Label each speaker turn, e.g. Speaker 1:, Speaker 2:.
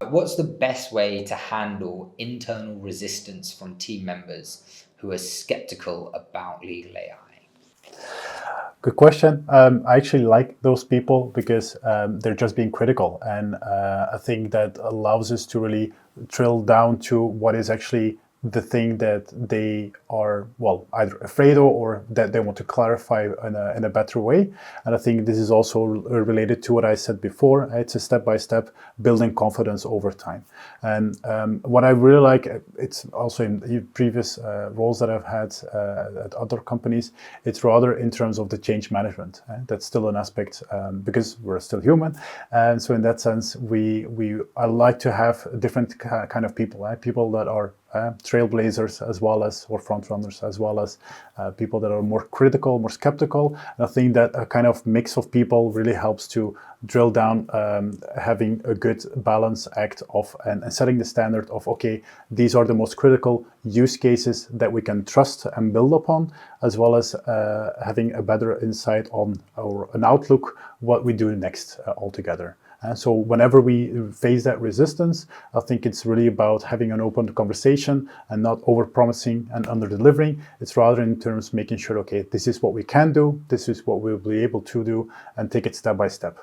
Speaker 1: What's the best way to handle internal resistance from team members who are skeptical about legal AI?
Speaker 2: Good question. I actually like those people because they're just being critical. And I think that allows us to really drill down to what is actually the thing that they are, well, either afraid of or that they want to clarify in a better way. And I think this is also related to what I said before. It's a step-by-step building confidence over time. And what I really like, it's also in previous roles that I've had at other companies, it's rather in terms of the change management. That's still an aspect because we're still human. And so in that sense, I like to have different kind of people, people that are trailblazers as well as, or front runners, as well as people that are more critical, more skeptical. And I think that a kind of mix of people really helps to drill down, having a good balance act of and setting the standard of, okay, these are the most critical use cases that we can trust and build upon, as well as having a better insight on or an outlook what we do next altogether. And so whenever we face that resistance, I think it's really about having an open conversation and not over-promising and under-delivering. It's rather in terms of making sure, okay, this is what we can do, this is what we'll be able to do, and take it step by step.